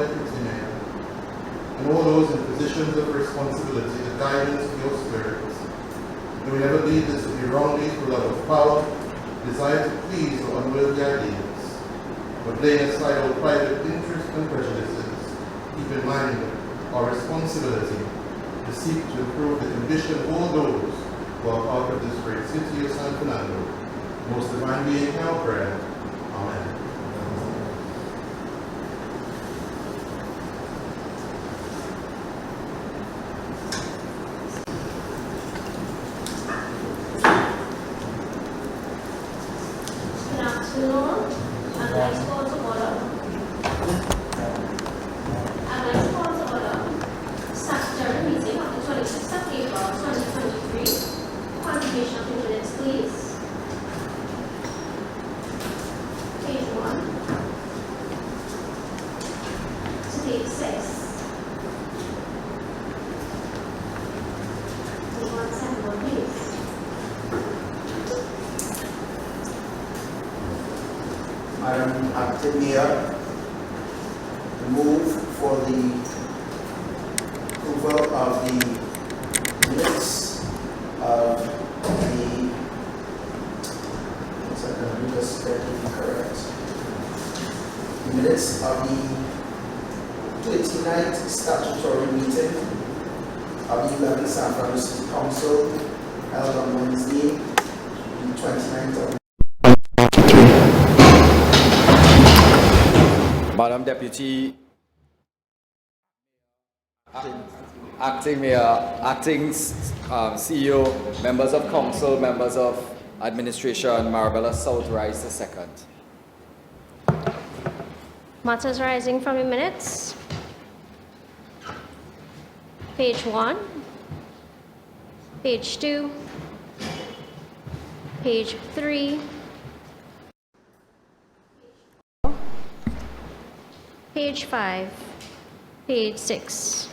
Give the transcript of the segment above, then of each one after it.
Deputy Mayor, and all those in positions of responsibility, the guidance of your spirits. May we never lead this to be wrongly through love of power, desire to please or unworthy ideas, but laying aside all private interests and prejudices, keep in mind our responsibility to seek to improve the condition of all those who are part of this great city of San Fernando. Most divine being, our prayer. Amen. Good afternoon. I'd like to call to order. Statutory meeting of the 26th of April 2023. Contribution of the minutes, please. Page 1 to page 6. Page 171, please. Madam Acting Mayor, move for the approval of the minutes of the, one second, let me just get it correct. The minutes of the 29th statutory meeting of the 11th San Fernando City Council held on Wednesday, the 29th of Madam Deputy, Acting Mayor, Acting CEO, Members of Council, Members of Administration, Marabella South rise to second. Matters rising from the minutes. Page 1, page 2, page 3, page 5, page 6.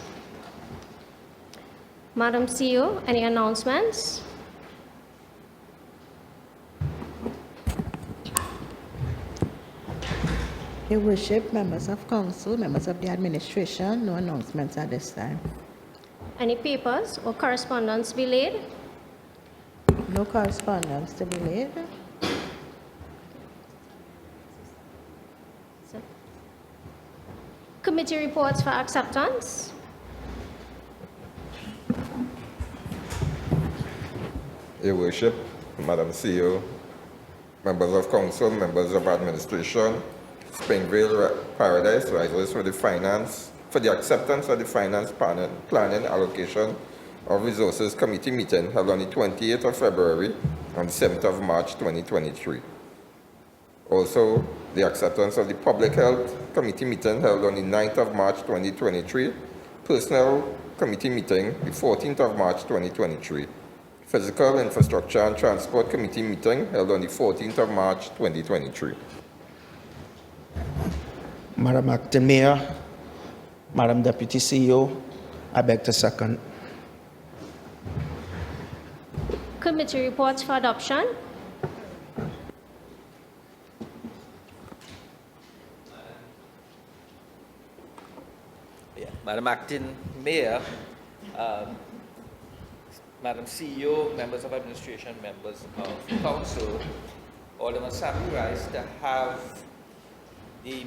Madam CEO, any announcements? Your Worship, members of council, members of the administration, no announcements at this time. Any papers or correspondence be laid? No correspondence to be laid. Committee reports for acceptance. Your Worship, Madam CEO, members of council, members of administration, Springvale Paradise rises for the acceptance of the finance planning allocation of resources committee meeting held on the 28th of February and 7th of March 2023. Also, the acceptance of the public health committee meeting held on the 9th of March 2023, personnel committee meeting the 14th of March 2023, physical infrastructure and transport committee meeting held on the 14th of March 2023. Madam Acting Mayor, Madam Deputy CEO, I beg to second. Committee reports for adoption. Madam Acting Mayor, Madam CEO, members of administration, members of council, Alderman Samuel Rice, to have the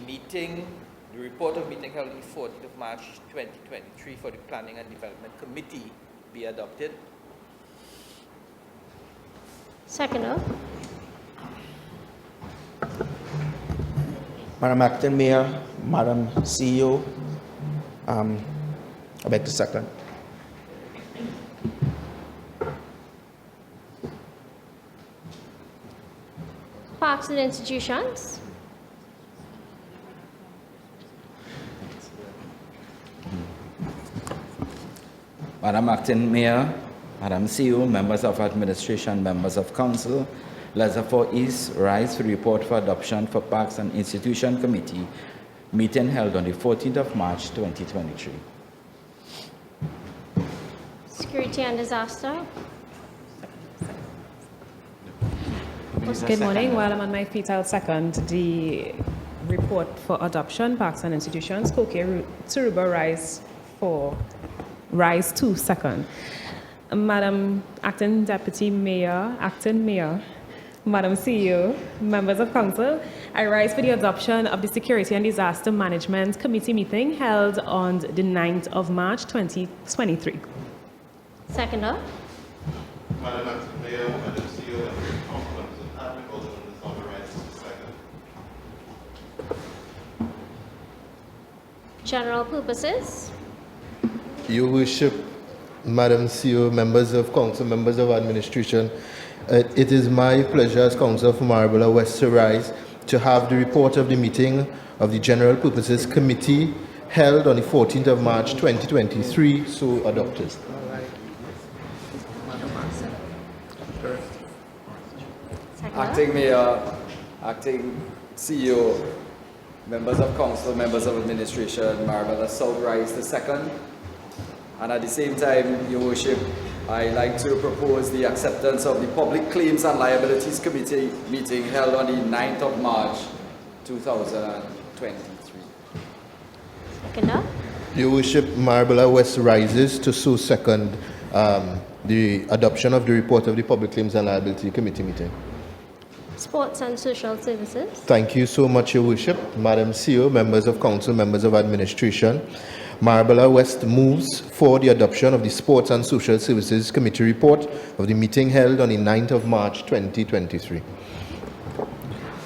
report of meeting held on the 14th of March 2023 for the Planning and Development Committee be adopted. Seconder. Madam Acting Mayor, Madam CEO, I beg to second. Parks and institutions. Madam Acting Mayor, Madam CEO, members of administration, members of council, Leisure for East rise to report for adoption for Parks and Institution Committee meeting held on the 14th of March 2023. Security and disaster. Good morning. While I'm on my feet, I'll second the report for adoption, parks and institutions. Koke Turuba rise to second. Madam Acting Deputy Mayor, Acting Mayor, Madam CEO, members of council, I rise for the adoption of the Security and Disaster Management Committee meeting held on the 9th of March 2023. Seconder. Madam Acting Mayor, Madam CEO, members of council, members of admin, Alderman Lissander rises to second. General purposes. Your Worship, Madam CEO, members of council, members of administration, it is my pleasure as Councillor for Marlborough West to rise to have the report of the meeting of the General Purposes Committee held on the 14th of March 2023 so adopted. Acting Mayor, Acting CEO, members of council, members of administration, Marabella South rise to second. And at the same time, Your Worship, I like to propose the acceptance of the Public Claims and Liabilities Committee meeting held on the 9th of March 2023. Seconder. Your Worship, Marlborough West rises to so second the adoption of the report of the Public Claims and Liability Committee meeting. Sports and social services. Thank you so much, Your Worship. Madam CEO, members of council, members of administration, Marlborough West moves for the adoption of the Sports and Social Services Committee report of the meeting held on the 9th of March 2023.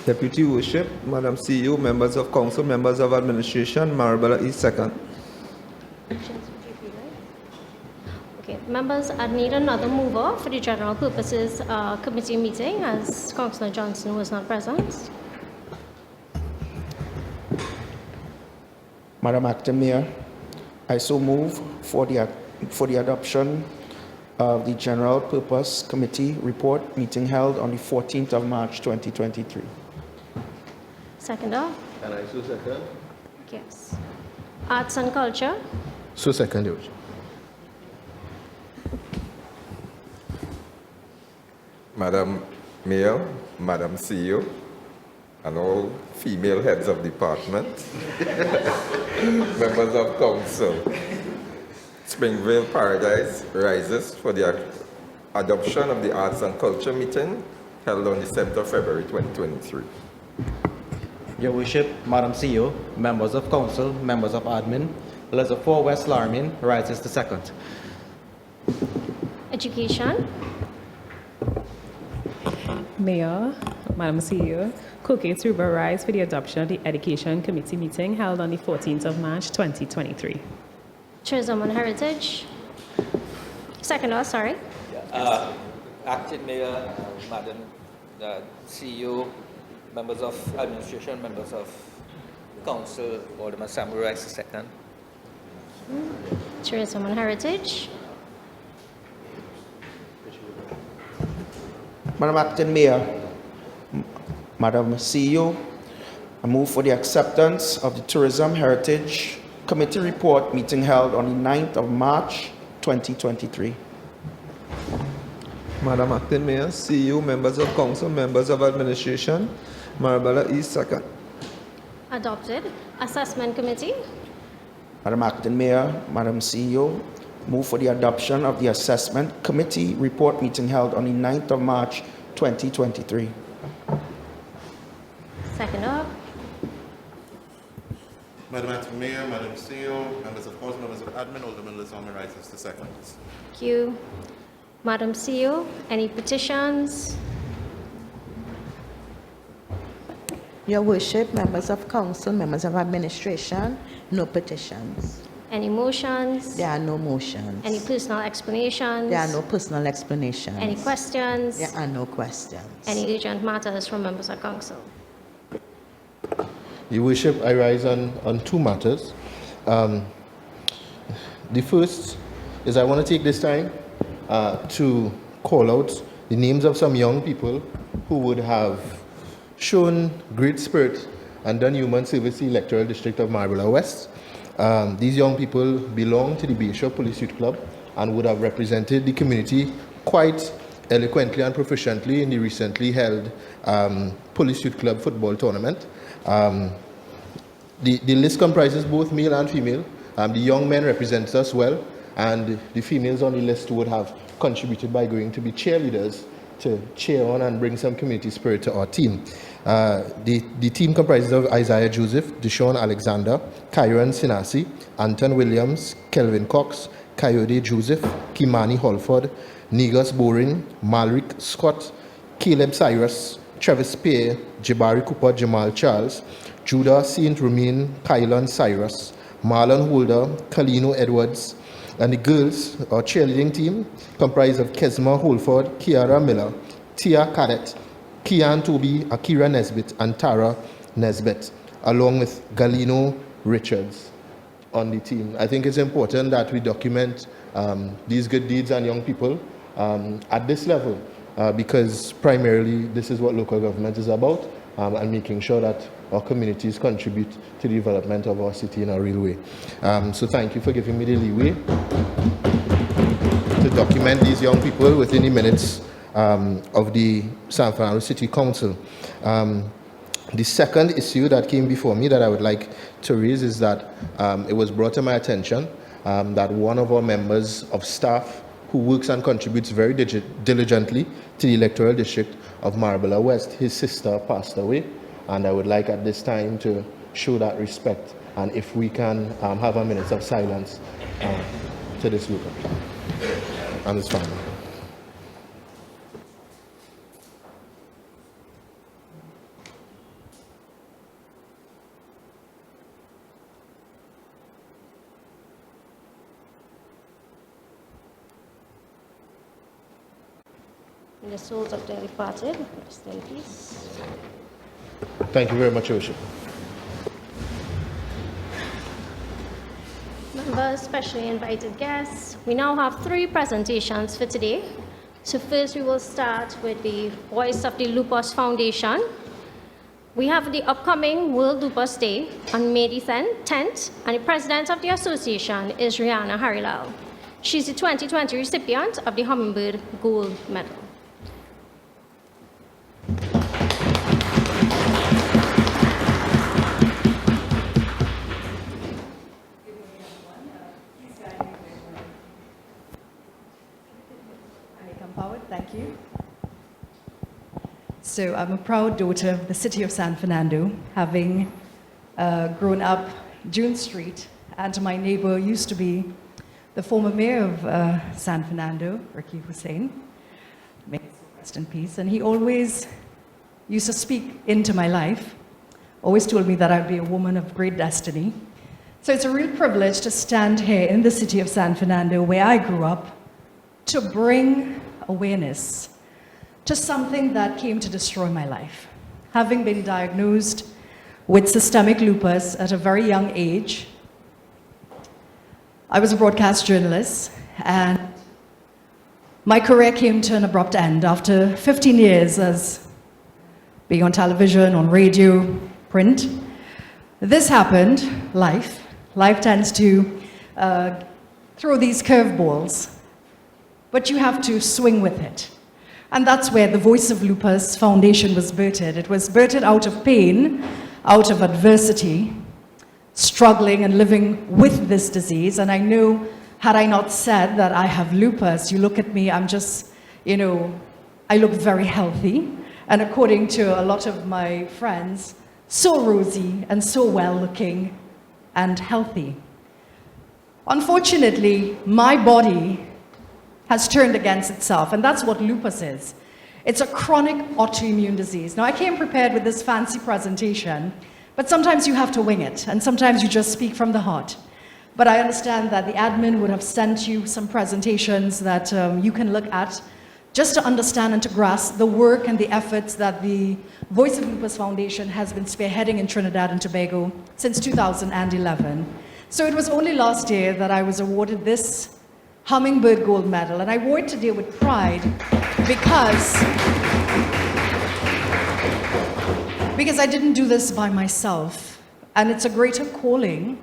Deputy Worship, Madam CEO, members of council, members of administration, Marabella is second. Okay, members, I need another mover for the general purposes committee meeting as Councillor Johnson was not present. Madam Acting Mayor, I so move for the adoption of the General Purpose Committee report meeting held on the 14th of March 2023. Seconder. Can I so second? Yes. Arts and culture. So second, Your Worship. Madam Mayor, Madam CEO, and all female heads of department, members of council, Springvale Paradise rises for the adoption of the Arts and Culture meeting held on the 7th of February 2023. Your Worship, Madam CEO, members of council, members of admin, Leisure 4 West Larmin rises to second. Education. Mayor, Madam CEO, Koke Turuba rise for the adoption of the Education Committee meeting held on the 14th of March 2023. Tourism and heritage. Seconder, sorry. Acting Mayor, Madam CEO, members of administration, members of council, Alderman Samurai is second. Tourism and heritage. Madam Acting Mayor, Madam CEO, I move for the acceptance of the Tourism Heritage Committee report meeting held on the 9th of March 2023. Madam Acting Mayor, CEO, members of council, members of administration, Marabella is second. Adopted. Assessment committee. Madam Acting Mayor, Madam CEO, move for the adoption of the Assessment Committee report meeting held on the 9th of March 2023. Seconder. Madam Acting Mayor, Madam CEO, members of council, members of admin, Alderman Lissander rises to second. Thank you. Madam CEO, any petitions? Your Worship, members of council, members of administration, no petitions. Any motions? There are no motions. Any personal explanations? There are no personal explanations. Any questions? There are no questions. Any urgent matters from members of council? Your Worship, I rise on two matters. The first is I want to take this time to call out the names of some young people who would have shown great spirit and done human service in the electoral district of Marlborough West. These young people belong to the Bishop Police Youth Club and would have represented the community quite eloquently and proficiently in the recently held Police Youth Club football tournament. The list comprises both male and female. The young men represent us well, and the females on the list would have contributed by going to be cheerleaders to cheer on and bring some community spirit to our team. The team comprises of Isaiah Joseph, Deshaun Alexander, Kyron Sinasi, Anton Williams, Kelvin Cox, Coyote Joseph, Kimani Holford, Negus Boring, Malric Scott, Caleb Cyrus, Travis Pear, Jabari Cooper, Jamal Charles, Judah St. Romain, Kylon Cyrus, Marlon Holder, Kalino Edwards, and the girls, our cheerleading team, comprised of Kesma Holford, Kiara Miller, Tia Cadet, Kian Toby, Akira Nesbitt, and Tara Nesbitt, along with Galino Richards on the team. I think it's important that we document these good deeds and young people at this level because primarily this is what local government is about and making sure that our communities contribute to the development of our city in a real way. So thank you for giving me the leeway to document these young people within the minutes of the San Fernando City Council. The second issue that came before me that I would like to raise is that it was brought to my attention that one of our members of staff who works and contributes very diligently to the electoral district of Marbella West, his sister passed away, and I would like at this time to show that respect, and if we can have a minute of silence to this worker and his family. In the souls of their departed, rest in peace. Thank you very much, Your Worship. Members, specially invited guests, we now have 3 presentations for today. So first we will start with the Voice of the Lupus Foundation. We have the upcoming World Lupus Day on May the 10th, and the president of the association is Rihanna Harilal. She's the 2020 recipient of the Hummingbird Gold Medal. Thank you. So I'm a proud daughter of the city of San Fernando, having grown up June Street, and my neighbor used to be the former mayor of San Fernando, Ricky Hussein, may he rest in peace, and he always used to speak into my life, always told me that I'd be a woman of great destiny. So it's a real privilege to stand here in the city of San Fernando, where I grew up, to bring awareness to something that came to destroy my life. Having been diagnosed with systemic lupus at a very young age, I was a broadcast journalist, and my career came to an abrupt end after 15 years as being on television, on radio, print. This happened, life. Life tends to throw these curveballs, but you have to swing with it. And that's where the Voice of Lupus Foundation was birthed. It was birthed out of pain, out of adversity, struggling and living with this disease. And I know, had I not said that I have lupus, you look at me, I'm just, I look very healthy. And according to a lot of my friends, so rosy and so well looking and healthy. Unfortunately, my body has turned against itself, and that's what lupus is. It's a chronic autoimmune disease. Now, I came prepared with this fancy presentation, but sometimes you have to wing it, and sometimes you just speak from the heart. But I understand that the admin would have sent you some presentations that you can look at just to understand and to grasp the work and the efforts that the Voice of Lupus Foundation has been spearheading in Trinidad and Tobago since 2011. So it was only last year that I was awarded this Hummingbird Gold Medal, and I wore it today with pride because I didn't do this by myself, and it's a greater calling,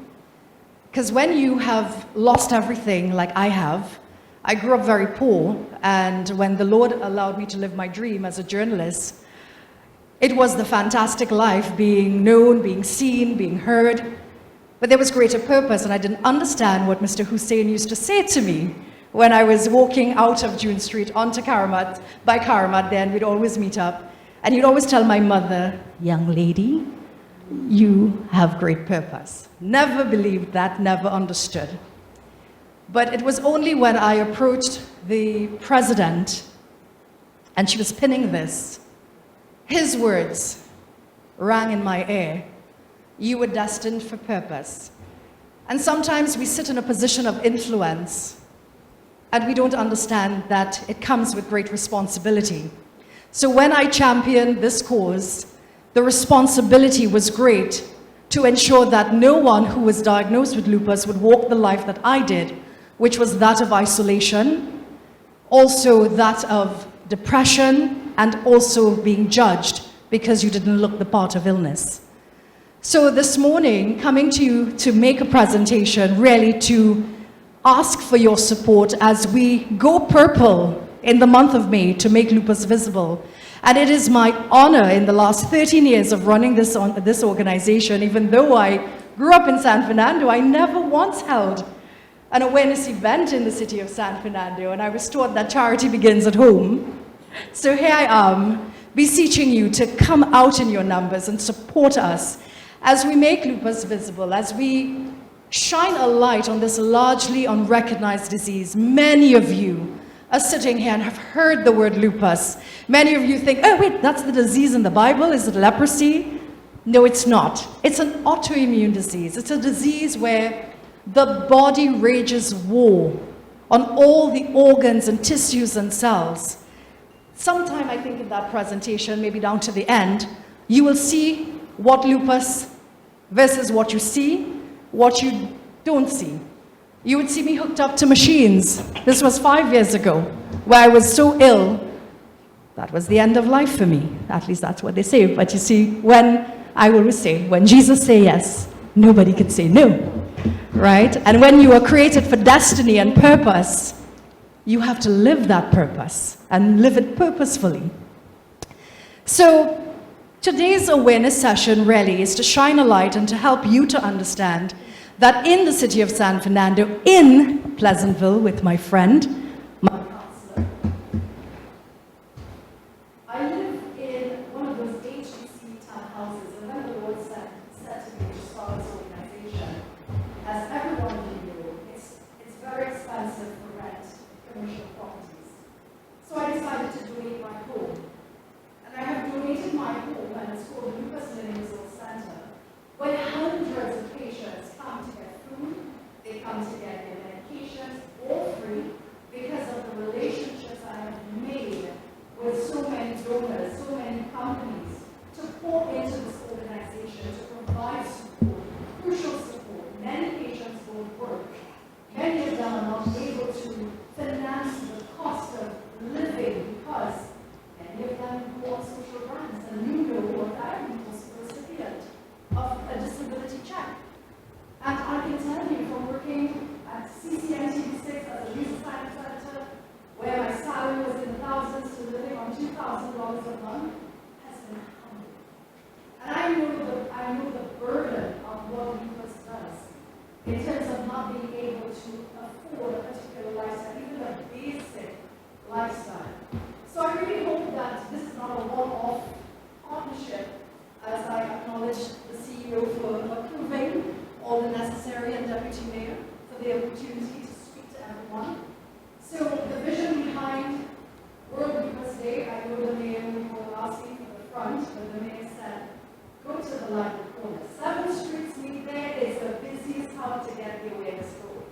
because when you have lost everything like I have, I grew up very poor, and when the Lord allowed me to live my dream as a journalist, It was the fantastic life, being known, being seen, being heard. But there was greater purpose, and I didn't understand what Mr. Hussein used to say to me when I was walking out of June Street onto Karamat. By Karamat then, we'd always meet up. And he'd always tell my mother, young lady, you have great purpose. Never believed that, never understood. But it was only when I approached the president, and she was pinning this, his words rang in my ear. You were destined for purpose. And sometimes we sit in a position of influence, and we don't understand that it comes with great responsibility. So when I championed this cause, the responsibility was great to ensure that no one who was diagnosed with lupus would walk the life that I did, which was that of isolation, also that of depression, and also being judged because you didn't look the part of illness. So this morning, coming to you to make a presentation, really to ask for your support as we go purple in the month of May to make lupus visible. And it is my honor in the last 13 years of running this organization, even though I grew up in San Fernando, I never once held an awareness event in the city of San Fernando, and I was taught that charity begins at home. So here I am, beseeching you to come out in your numbers and support us as we make lupus visible, as we shine a light on this largely unrecognized disease. Many of you are sitting here and have heard the word lupus. Many of you think, oh wait, that's the disease in the Bible, is it leprosy? No, it's not. It's an autoimmune disease. It's a disease where the body wages war on all the organs and tissues and cells. Sometime, I think in that presentation, maybe down to the end, you will see what lupus versus what you see, what you don't see. You would see me hooked up to machines. This was 5 years ago, where I was so ill, that was the end of life for me. At least that's what they say. But you see, when I always say, when Jesus say yes, nobody can say no, right? And when you are created for destiny and purpose, you have to live that purpose and live it purposefully. So today's awareness session really is to shine a light and to help you to understand that in the city of San Fernando, in Pleasantville, with my friend, my counselor, I live in one of those HBC townhouses, and when the Lord said to me to start this organization, as everyone of you know, it's very expensive for rent commercial properties. So I decided to donate my home. And I have donated my home, and it's called Lupus Living Resource Center, where hundreds of patients come to get food, they come to get their medications, all free, because of the relationships I have made with so many donors, so many companies, to pour into this organization, to provide support, crucial support. Many patients won't work. Many of them are not able to finance the cost of living because many of them go on social grants, and you know what I am was a recipient of a disability check. And I can tell you from working at CCNTV 6 as a youth science editor, where my salary was in the thousands to living on $2,000 a month, has been humbling. And I know the burden of what lupus does in terms of not being able to afford a particular lifestyle, even a basic lifestyle. So I really hope that this is not a one-off partnership, as I acknowledge the CEO for approving all the necessary, and Deputy Mayor for the opportunity to speak to everyone. So the vision behind World Lupus Day, I know the Mayor will ask me for the front, but the Mayor said, go to the library corner. 7 streets meet there is the busiest hub to get the awareness going.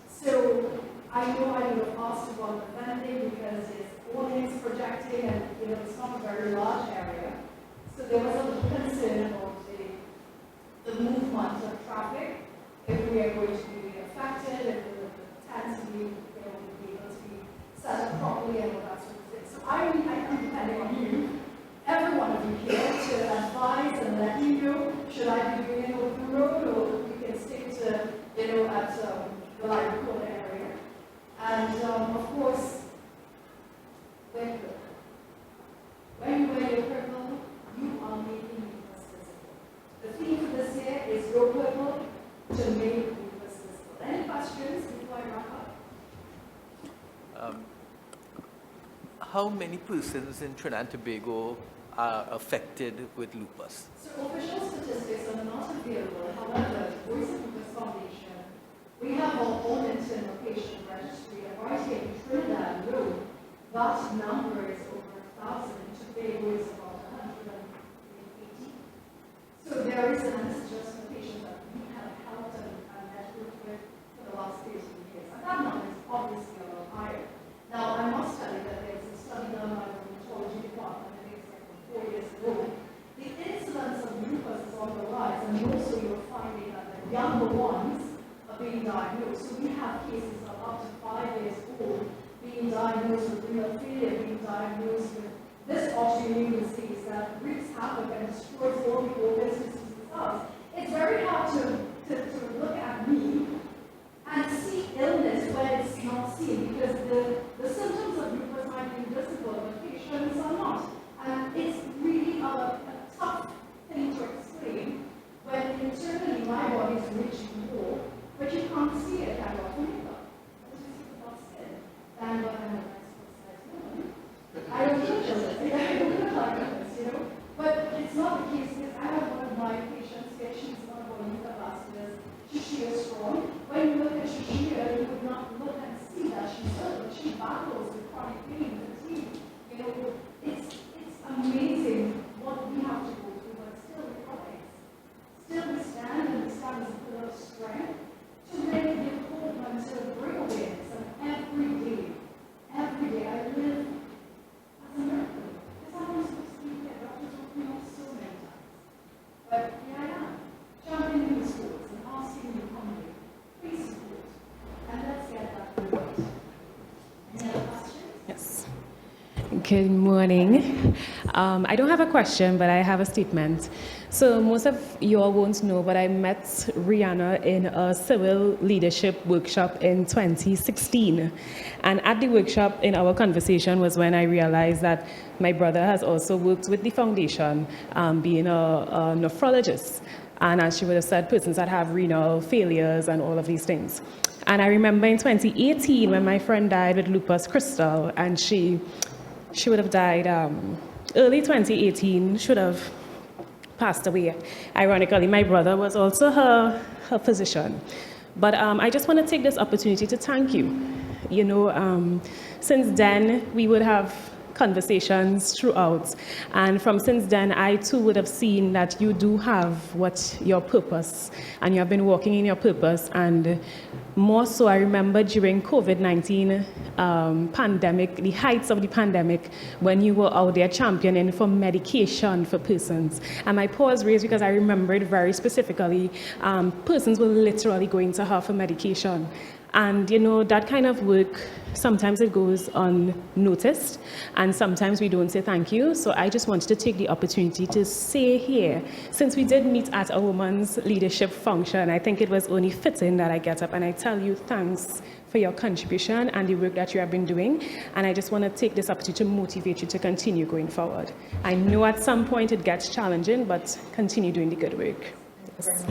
So I know I would have asked about the vending because it's audience projecting, and it's not a very large area. So there was a little concern about the movement of traffic, if we are going to be affected, if the tents to be, able to be set up properly and all that sort of thing. So I'm depending on you, every one of you here, to advise and let me know, should I be doing it over the road, or we can stick to, at the library corner area. And of course, when you wear your purple, how many persons in Trinidad and Tobago are affected with lupus? So official statistics are not available. However, Voice of Lupus Foundation, we have our own internal patient registry, and right here in Trinidad alone, that number is over 1,000. In Tobago is about 180. So there is an just patient that we have helped and networked with for the last 13 years. And that number is obviously a lot higher. Now, I must tell you that there's a study done by the rheumatology department, I think it's like 4 years ago. The incidence of lupus is on the rise, and also you're finding that the younger ones are being diagnosed. So we have cases of up to 5 years old being diagnosed with renal failure, being diagnosed with this autoimmune disease that wreaks havoc and destroys all the organs and cells. It's very hard to look at me and see illness when it's not seen, because the symptoms of lupus might be invisible, but patients are not. And it's really a tough thing to explain when internally my body is reaching more, but you can't see it that often either. And what I'm a nice woman. I don't feel illness. I don't feel like illness, you know. But it's not the case, because I have one of my patients here, she's one of our youth ambassadors. She is strong. When you look at Shishia, you would not look and see that she's ill, but she battles with chronic pain, fatigue. You know, it's amazing what we have to go through, but still we rise. Still we stand, and we stand as a pillar of strength to really give hope and to bring awareness. And every day I live as a miracle. Because I'm not supposed to be here. Doctors told me off so many times. But here I am, jumping in the schools and asking you humbly, please support. And let's get that right. Any other questions? Yes. Good morning. I don't have a question, but I have a statement. So most of you all won't know, but I met Rihanna in a civil leadership workshop in 2016. And at the workshop, in our conversation, was when I realized that my brother has also worked with the foundation, being a nephrologist. And as she would have said, persons that have renal failures and all of these things. And I remember in 2018, when my friend died with lupus, Crystal, and she would have died early 2018, should have passed away. Ironically, my brother was also her physician. But I just want to take this opportunity to thank you. You know, since then, we would have conversations throughout. And from since then, I too would have seen that you do have what your purpose, and you have been walking in your purpose. And more so, I remember during COVID-19 pandemic, the heights of the pandemic, when you were out there championing for medication for persons. And my paws raised because I remembered very specifically, persons were literally going to her for medication. And you know, that kind of work, sometimes it goes unnoticed, and sometimes we don't say thank you. So I just wanted to take the opportunity to say here, since we did meet at a woman's leadership function, I think it was only fitting that I get up and I tell you thanks for your contribution and the work that you have been doing. And I just want to take this opportunity to motivate you to continue going forward. I know at some point it gets challenging, but continue doing the good work. Yes.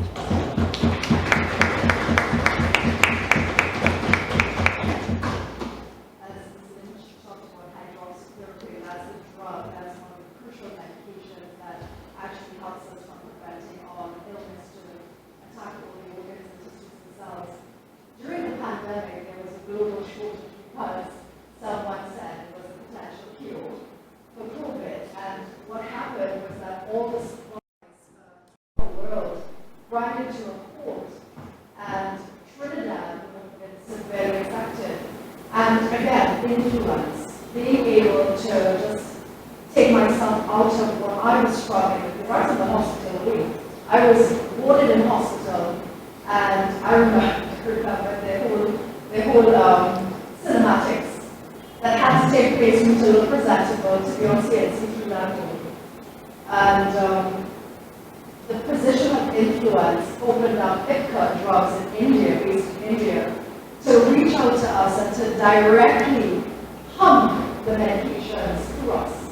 Directly pump the medications through us.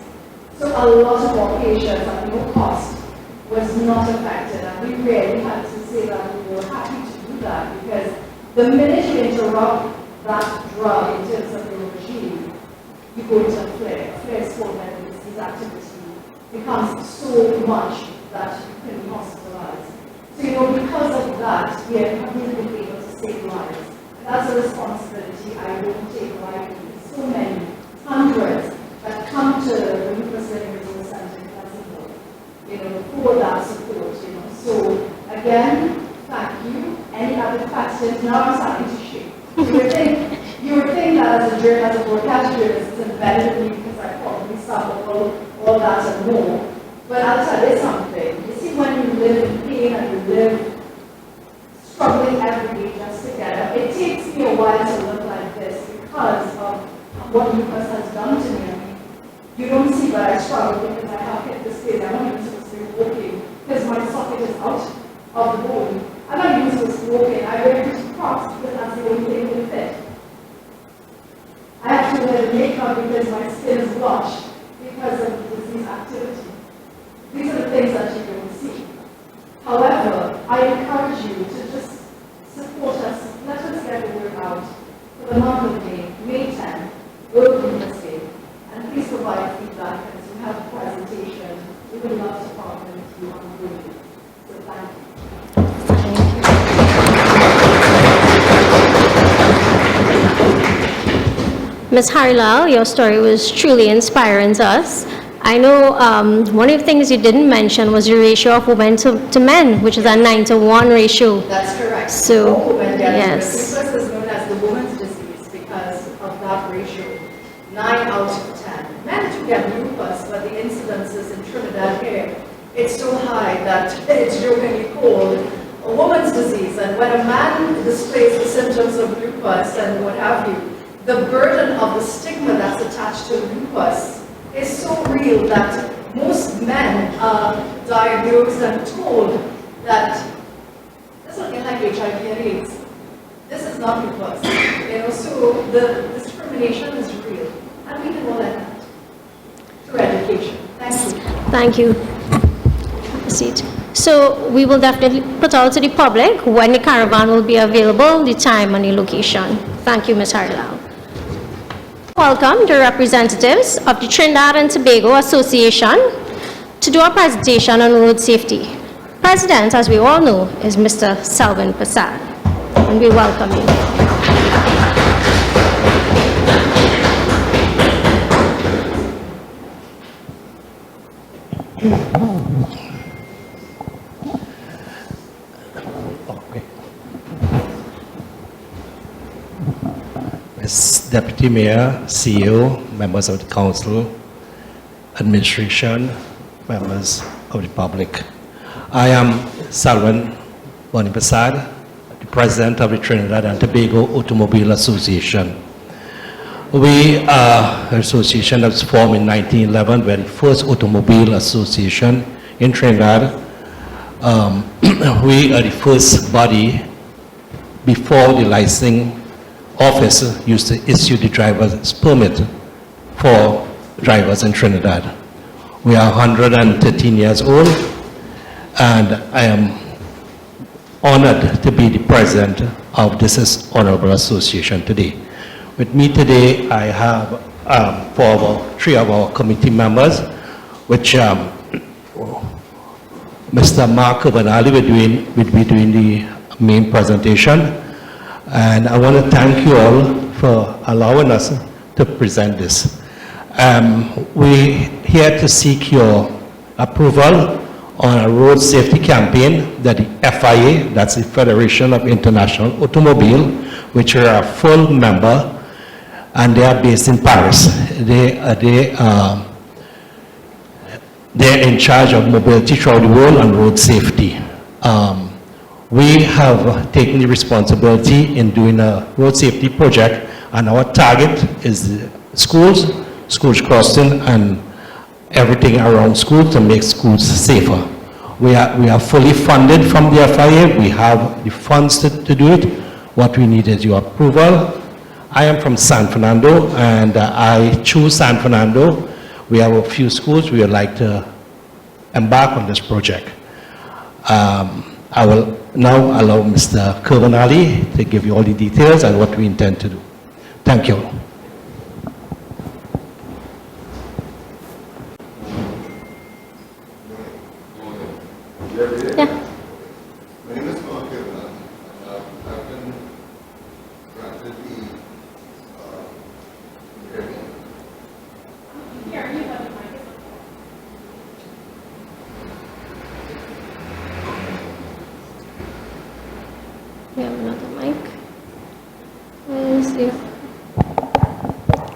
So a lot of our patients at no cost was not affected, and we really had to say that we were happy to do that, because the minute you interrupt that drug in terms of the regime, you go into a flare sport like this activity becomes so much that you can be hospitalized. So, because of that, we have really been able to save lives. That's a responsibility I won't take lightly. So many, hundreds, that come to the Lupus Living Resource Center in Pleasantville, for that support, So, again, thank you. Any other questions? Now I'm starting to shake. You would think that as a broadcast journalist, it's embedded in me because I probably suffer all that and more. But I'll tell you something. You see, when you live in pain and you live struggling every day just to get up, it takes me a while to look like this because of what lupus has done to me. I mean, you don't see that I struggle because I have hit this stage. I'm not even supposed to be walking because my socket is out of the bone. I'm not even supposed to be walking. I wear pretty crocs because that's the only thing that fit. I have to wear the makeup because my skin is blotched because of the disease activity. These are the things that you don't see. However, I encourage you to just support us. Let us get the word out for the month of May 10th, World Lupus Day. And please provide feedback as you have a presentation. We would love to partner with you on the day. So thank you. Ms. Harilal, your story was truly inspiring to us. I know one of the things you didn't mention was the ratio of women to men, which is a 9-to-1 ratio. That's correct. So, all women get yes. lupus. Lupus is known as the woman's disease because of that ratio. 9 out of 10. Men do get lupus, but the incidences in Trinidad here, it's so high that it's jokingly called a woman's disease. And when a man displays the symptoms of lupus and what have you, the burden of the stigma that's attached to lupus is so real that most men are diagnosed and told that this is looking like HIV and AIDS. This is not lupus. So the discrimination is real. And we can all end that through education. Thank you. Thank you. Have a seat. So we will definitely put out to the public when the caravan will be available, the time and the location. Thank you, Ms. Harilal. Welcome the representatives of the Trinidad and Tobago Association to do a presentation on road safety. President, as we all know, is Mr. Selvin Prasad, and we welcome As Deputy Mayor, CEO, members of the Council, Administration, members of the public. I am Salvan Bonipasad, the President of the Trinidad and Tobago Automobile Association. We are an association that was formed in 1911. We're the first automobile association in Trinidad. We are the first body before the licensing office used to issue the driver's permit for drivers in Trinidad. We are 113 years old, and I am honored to be the president of this honorable association today. With me today, I have three of our committee members, which Mr. Mark Banali will be doing the main presentation. And I want to thank you all for allowing us to present this. We're here to seek your approval on a road safety campaign that the FIA, that's the Federation of International Automobile, which are a full member, and they are based in Paris. They're in charge of mobility throughout the world and road safety. We have taken the responsibility in doing a road safety project, and our target is schools crossing, and everything around schools to make schools safer. We are fully funded from the FIA. We have the funds to do it. What we need is your approval. I am from San Fernando, and I choose San Fernando. We have a few schools we would like to embark on this project. I will now allow Mr. Kurbanali to give you all the details and what we intend to do. Thank you. you.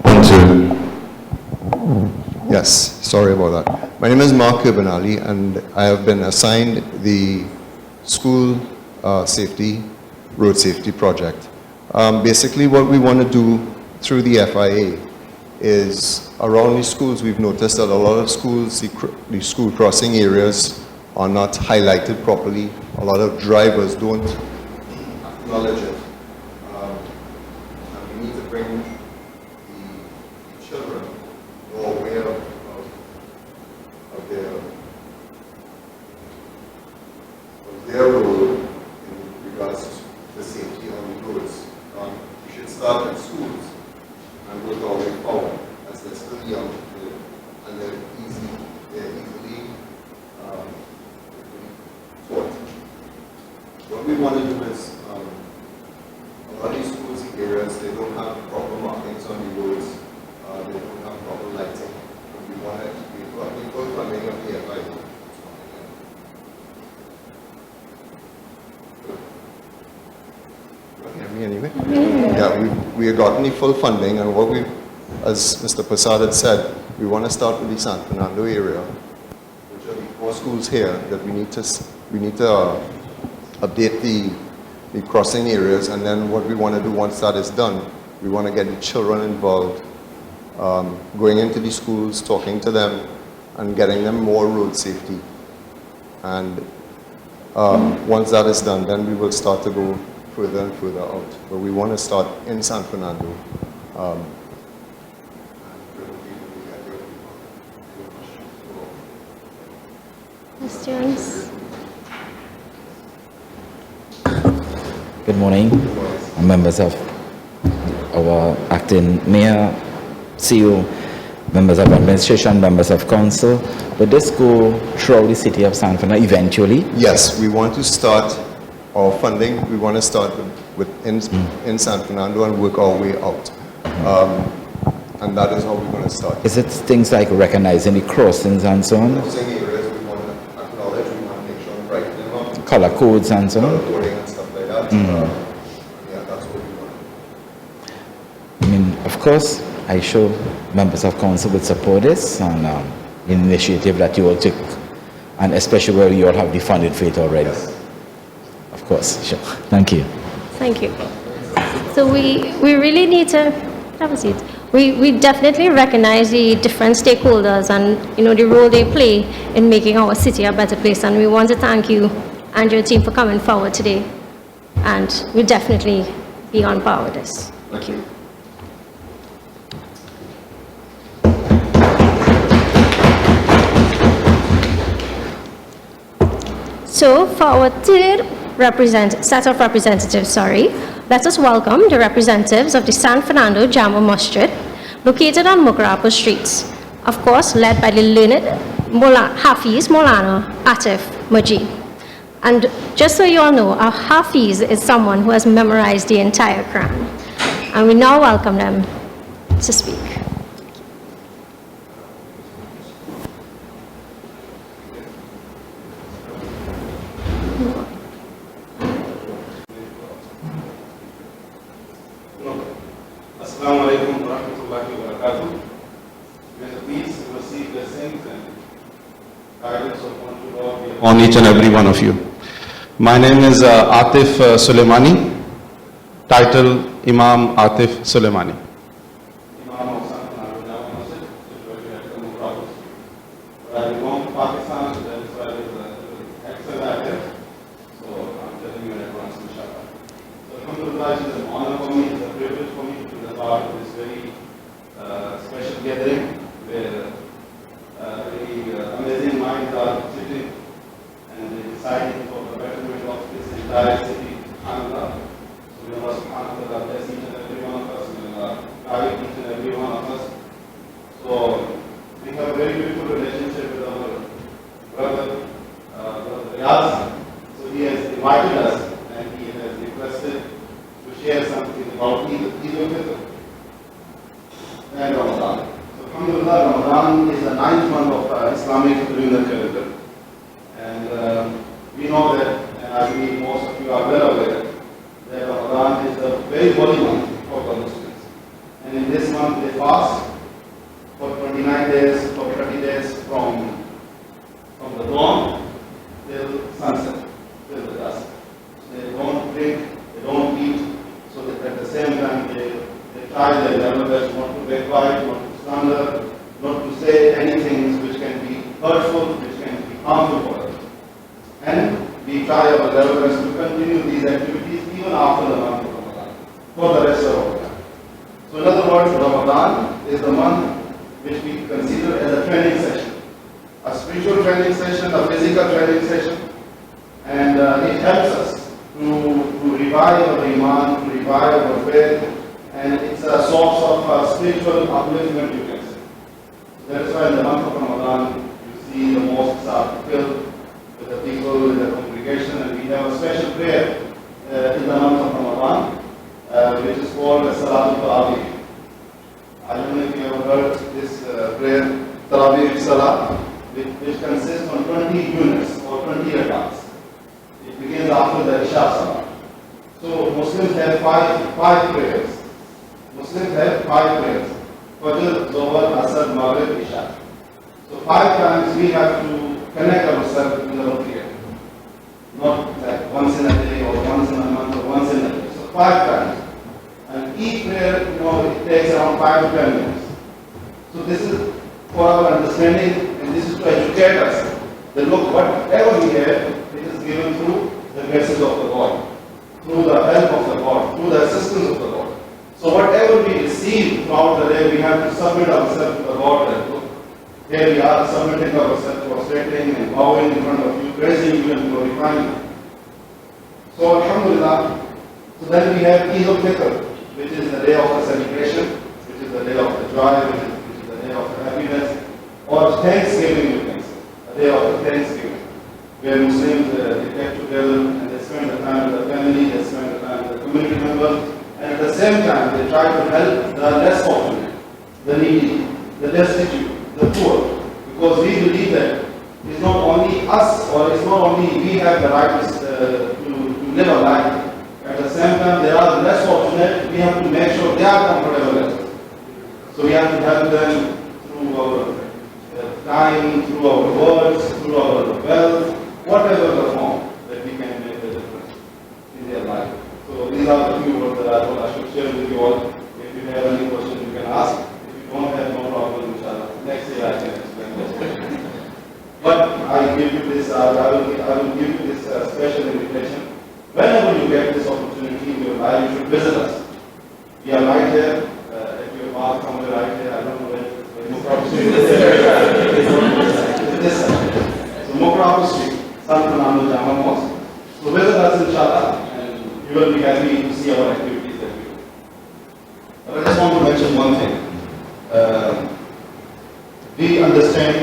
1, 2. Yes, sorry about that. My name is Mark Urbanali, and I have been assigned the school road safety project. Basically, what we want to do through the FIA is around the schools, we've noticed that a lot of schools, the school crossing areas are not highlighted properly. A lot of drivers don't acknowledge it. And we need to bring the children more aware of their role in regards to the safety on the roads. We should start at schools and work our way forward as they're still young and they're easily taught. What we want to do is a lot of these schools areas, they don't have proper markings on the roads, they don't have proper lighting. And we want to be full funding of the FIA. Me anyway. Yeah, we have gotten the full funding, and what we, as Mr. Prasad had said, we want to start with the San Fernando area, which are the 4 schools here that we need to update the crossing areas, and then what we want to do once that is done, we want to get the children involved, going into the schools, talking to them, and getting them more road safety. And once that is done, then we will start to go further and further out. But we want to start in San Fernando. Questions? Good morning, members of our acting mayor, CEO, members of administration, members of council. Will this go throughout the city of San Fernando eventually? Yes, we want to start our funding. We want to start in San Fernando and work our way out. And that is how we're going to start. Is it things like recognizing the crossings and so on? Crossing areas we want to acknowledge, we want to make sure we brighten them up. Color codes and so on? Color coding and stuff like that. Yeah, that's what we want. I mean, of course, I sure members of council would support this and the initiative that you all took, and especially where you all have the funding for it already. Yes. Of course, sure. Thank you. Thank you. So we really need to have a seat. We definitely recognize the different stakeholders and the role they play in making our city a better place, and we want to thank you and your team for coming forward today, and we'll definitely be on par with this. Thank you. So for our third set of representatives, let us welcome the representatives of the San Fernando Jama Masjid, located on Mukarapa Streets, of course led by the learned Hafiz Maulana Atif Majid. And just so you all know, our Hafiz is someone who has memorized the entire Quran. And we now welcome them to speak. Assalamu alaikum wa rahmatullahi wa barakatuh. May the peace, mercy, blessings, and guidance of one to God be on each and every one of you. My name is Atif Suleimani, title Imam Atif Suleimani. Imam of San Fernando Jama Masjid, situated at Mukarapa. But I belong to Pakistan, so that is why there is an accent here. So I'm telling you in advance, inshallah. So alhamdulillah, it is an honor for me, it's a privilege for me to be a part of this very special gathering where very amazing minds are sitting and deciding for the betterment of this entire city. SubhanAllah. So may Allah subhanahu wa ta'ala bless each and every one of us, may Allah guide each and every one of us. So we have a very beautiful relationship with our brother Riyaz. So he has invited us and he has requested to share something about Eid al-Fitr and Ramadan. So alhamdulillah, Ramadan is the 9th month of Islamic lunar calendar. And we know that, and I believe most of you are well aware, that Ramadan is a very holy month for the Muslims. try their level best not to backbite, not to slander, not to say anything which can be hurtful, which can be harmful for others. And we try our level best to continue these activities even after the month of Ramadan, for the rest of our time. So in other words, Ramadan is the month which we consider as a training session, a spiritual training session, a physical training session, and it helps us to revive our iman, to revive our faith, and it's a source of spiritual upliftment, you can say. So that is why in the month of Ramadan, you see the mosques are filled with the people in the congregation, and we have a special prayer in the month of Ramadan, which is called Statutory. I don't know if you have heard this prayer, Tarawih Salah, which consists of 20 units or 20 rakats. It begins after the Isha Salah. So Muslims have five prayers. Muslims have 5 prayers: Fajr, Zohar, Asr, Maghrib, Isha. So 5 times we have to connect ourselves with our prayer. Not like once in a day or once in a month or once in a day. So 5 times. And each prayer, it takes around 5 to 10 minutes. So this is for our understanding, and this is to educate us that look, whatever we have, it is given through the message of the Lord, through the help of the Lord, through the assistance of the Lord. So whatever we receive throughout the day, we have to submit ourselves to the Lord. And look, here we are submitting ourselves, prostrating and bowing in front of you, praising you and glorifying you. So Alhamdulillah, so then we have Eid al-Fitr, which is the day of the celebration, which is the day of the joy, which is the day of the happiness, or Thanksgiving, you can say, a day of the Thanksgiving, where Muslims they get together and they spend the time with the family, they spend the time with the community members, and at the same time they try to help the less fortunate, the needy, the destitute, the poor, because we believe that it's not only us or it's not only we have the right to live a life. At the same time, there are less fortunate, we have to make sure they are comfortable as well. So we have to help them through our time, through our words, through our wealth, whatever the form that we can make a difference in their life. So these are the few words that I thought I should share with you all. If you have any questions, you can ask. If you don't have, no problem, inshallah. Next year I can explain this. But I give you this, I will give you this special invitation. Whenever you get this opportunity in your life, you should visit us. We are right here. If you are somewhere right here, I don't know where Mokrabu Street is. This side. So Mokrabu Street, San Fernando Jama Mosque. So visit us inshallah, and you will be happy to see our activities that we do. But I just want to mention one thing. We understand,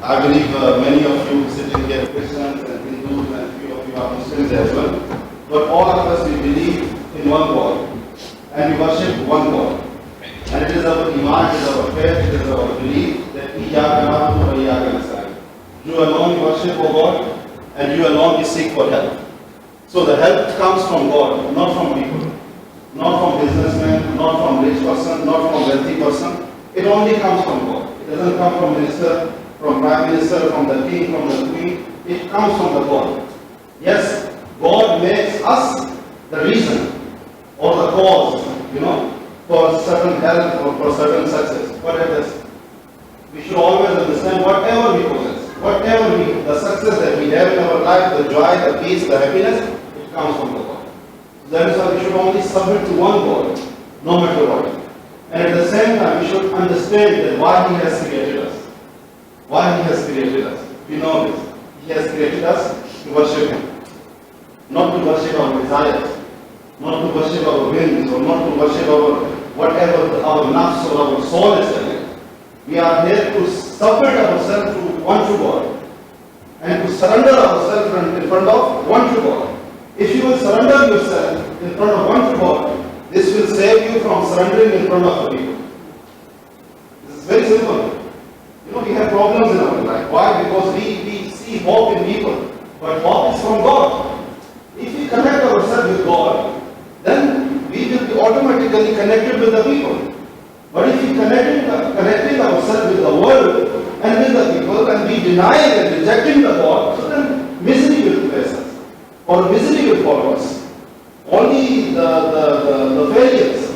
I believe many of you sitting here, Christians and Hindus, and few of you are Muslims as well. But all of us, we believe in one God, and we worship one God. And it is our iman, it is our faith, it is our belief that Iyyaka na'budu wa iyyaka nasta'in. You alone worship, O God, and you alone we seek for help. So the help comes from God, not from people, not from businessmen, not from rich person, not from wealthy person. It only comes from God. It doesn't come from minister, from prime minister, from the king, from the queen. It comes from the God. Yes, God makes us the reason or the cause, for certain health or for certain success. Whatever it is, we should always understand whatever we possess, whatever the success that we have in our life, the joy, the peace, the happiness, it comes from the God. That is why we should only submit to one God, no matter what. And at the same time, we should understand that why He has created us. Why He has created us. We know this. He has created us to worship Him. Not to worship our desires, not to worship our whims, or not to worship whatever our nafs or our soul is telling. We are here to submit ourselves to one true God and to surrender ourselves in front of one true God. If you will surrender yourself in front of one true God, this will save you from surrendering in front of the people. This is very simple. We have problems in our life. Why? Because we see hope in people, but hope is from God. If we connect ourselves with God, then we will be automatically connected with the people. But if we connecting ourselves with the world and with the people, and we deny and rejecting the God, so then misery will face us, or misery will follow us. Only the failures.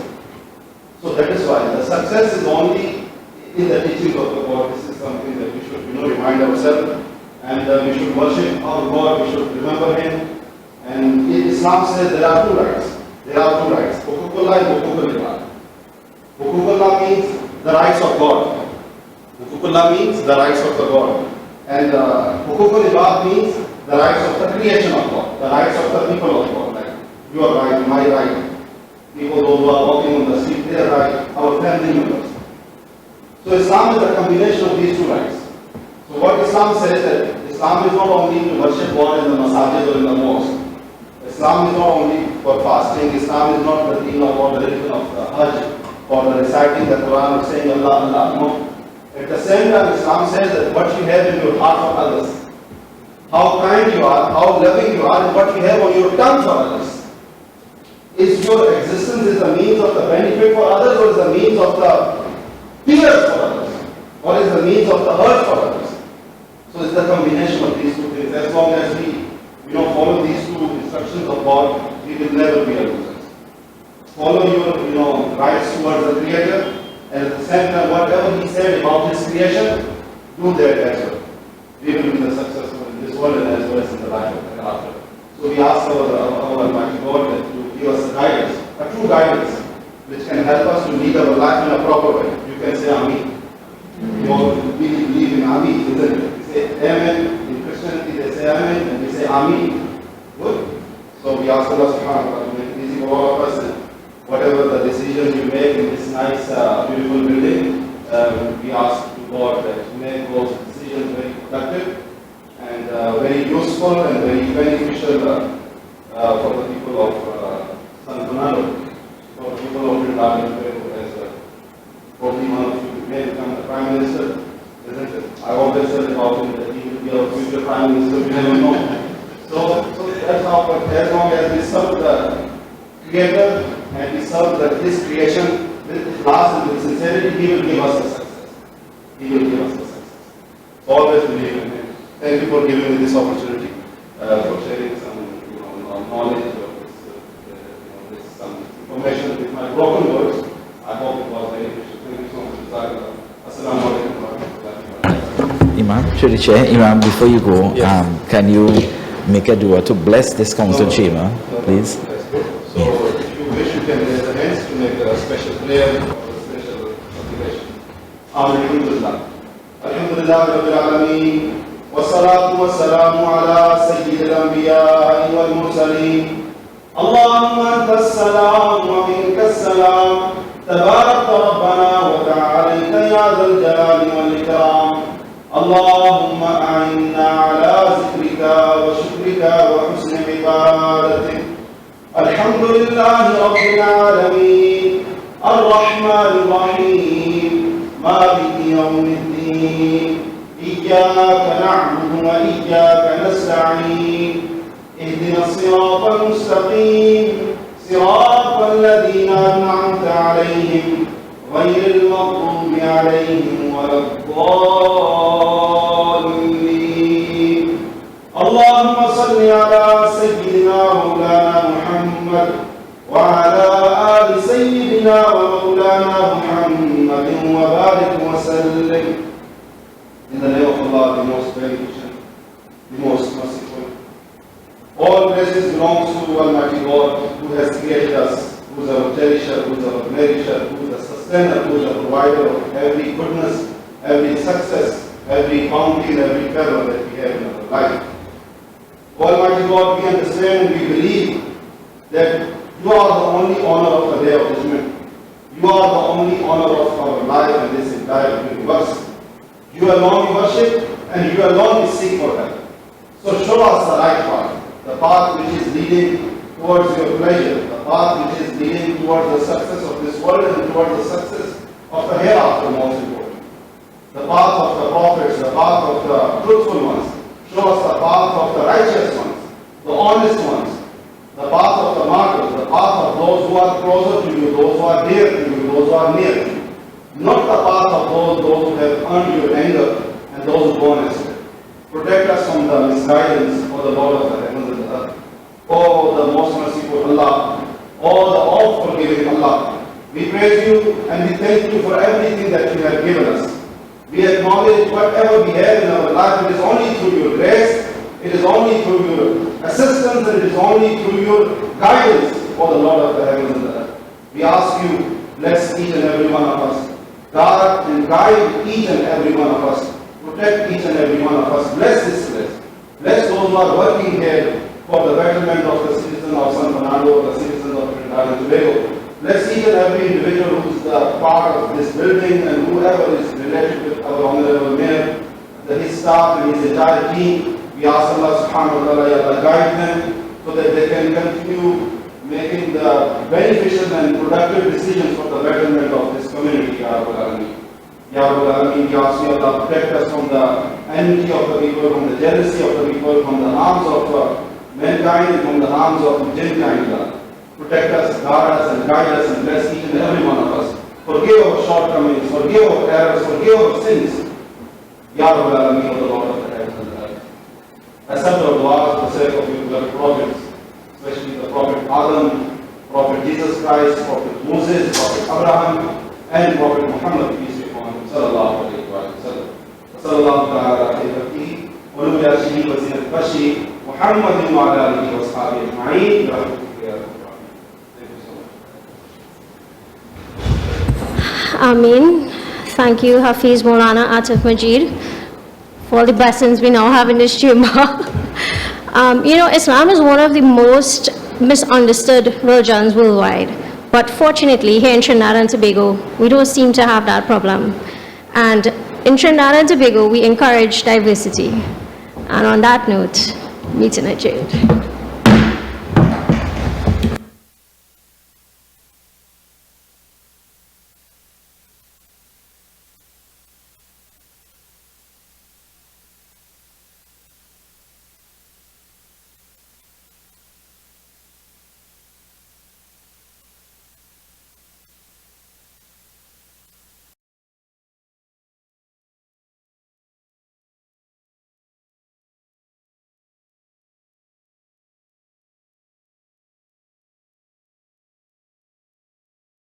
So that success-wise. The success is only in the teachings of the God. This is something that we should, remind ourselves, and we should worship our God. We should remember Him. And Islam says there are two rights. There are two rights: Huququllah and Huququl Ibad. Huququllah means the rights of God. Huququllah means the rights of the God, and Huququl Ibad means the rights of the creation of God, the rights of the people of God. Like your right, my right. People those who are walking on the street, their right, our family members. So Islam is a combination of these two rights. So what Islam says that Islam is not only to worship God in the masajid or in the mosque. Islam is not only for fasting. Islam is not the deen or the religion of the Hajj or the reciting the Quran or saying Allah, Allah. No. At the same time, Islam says that what you have in your heart for others, how kind you are, how loving you are, and what you have on your tongue for others. Is your existence is a means of the benefit for others, or is a means of the fears for others, or is the means of the hurt for others? So it's the combination of these two things. As long as we follow these two instructions of God, we will never be a loser. Follow your rights towards the Creator, and at the same time, whatever He said about His creation, do that as well. We will be successful in this world and as well as in the life of the hereafter. So we ask our Almighty God that to give us a guidance, a true guidance, which can help us to lead our life in a proper way. You can say Ameen. We all believe in Ameen, isn't it? We say Amen. In Christianity they say Amen, and we say Ameen. Good. So we ask Allah subhanahu wa ta'ala to make it easy for all of us, and whatever the decisions you make in this nice, beautiful building, we ask to God that to make those decisions very productive and very useful and very beneficial for the people of San Fernando, for the people of Trinidad and Tobago, as probably one of you may become the Prime Minister, isn't it? I always said about him that he will be our future Prime Minister, we never know. So that's how, but as long as we serve the Creator and we serve His creation with ikhlas and with sincerity, He will give us a success. He will give us a success. Always believe in Him. Thank you for giving me this opportunity, for sharing some knowledge or some information with my broken words. I hope it was very useful. Thank you so much. Assalamu alaikum wa rahmatullahi wa barakatuh. Imam, through the chair, Imam, before you go, can you make a dua to bless this council chamber, please? So if you wish, you can raise the hands to make a special prayer or a special supplication. Alhamdulillah. Alhamdulillah Rabbil Alameen. والصلاة والسلام على سيد الأنبياء والمرسلين. اللهم أنت السلام ومنك السلام، تبارك ربنا وتعاليت يا ذا الجلال والإكرام. اللهم أعنا على ذكرك وشكرك وحسن عبادتك. الحمد لله رب العالمين الرحمن الرحيم مالك يوم الدين. إياك نعبد وإياك نستعين. اهدنا الصراط المستقيم صراط الذين أنعمت عليهم غير المغضوب عليهم ولا الضالين. اللهم صل على سيدنا مولانا محمد وعلى آل سيدنا ومولانا محمد وبارك وسلم. In the name of Allah, the most beneficent, the most merciful. All praises belongs to Almighty God, who has created us, who is our cherisher, who is our nourisher, who is the sustainer, who is the provider of every goodness, every success, every bounty, and every favor that we have in our life. Almighty God, we understand and we believe that You are the only honor of the Day of Judgment. You are the only honor of our life and this entire universe. You alone we worship, and you alone we seek for help. So show us the right path, the path which is leading towards your pleasure, the path which is leading towards the success of this world and towards the success of the hereafter, most important. The path of the prophets, the path of the truthful ones. Show us the path of the righteous ones, the honest ones, the path of the martyrs, the path of those who are closer to you, those who are dear to you, those who are near to you. Not the path of those who have earned your anger and those who go astray. Protect us from the misguidance of the Lord of the heavens and the earth. Oh, the most merciful Allah, oh, the all-forgiving Allah, We praise you and we thank you for everything that you have given us. We acknowledge whatever we have in our life, it is only through your grace, it is only through your assistance, and it is only through your guidance for the Lord of the heavens and the earth. We ask you, bless each and every one of us. Guard and guide each and every one of us. Protect each and every one of us. Bless this place. Bless those who are working here for the betterment of the citizens of San Fernando, the citizens of Trinidad and Tobago. Bless each and every individual who is the part of this building and whoever is related with our Honorable Mayor, his staff and his entire team. We ask Allah subhanahu wa ta'ala guide them so that they can continue making the beneficial and productive decisions for the betterment of this community, Ya Rabbal Alameen. Ya Rabbal Alameen, we ask you Allah protect us from the enmity of the people, from the jealousy of the people, from the harms of mankind and from the harms of mankind. Protect us, guard us and guide us and bless each and every one of us. Forgive our shortcomings, forgive our errors, forgive our sins. Ya Rabbal Alameen, O the Lord of the heavens and the earth. Accept our du'as for the sake of your beloved prophets, especially the Prophet Adam, Prophet Jesus Christ, Prophet Moses, Prophet Abraham, and Prophet Muhammad, peace be upon him, sallallahu alayhi wa sallam. Sallallahu ta'ala alayhi wa sallam. Wa alihi wa zinat bashi, Muhammadin wa ala alihi wa sahbihi ajma'in. Ameen. Thank you, Hafiz Maulana Atif Majid, for all the blessings we now have in this chamber. Islam is one of the most misunderstood religions worldwide. But fortunately, here in Trinidad and Tobago, we don't seem to have that problem. And in Trinidad and Tobago, we encourage diversity. And on that note, meeting adjourned.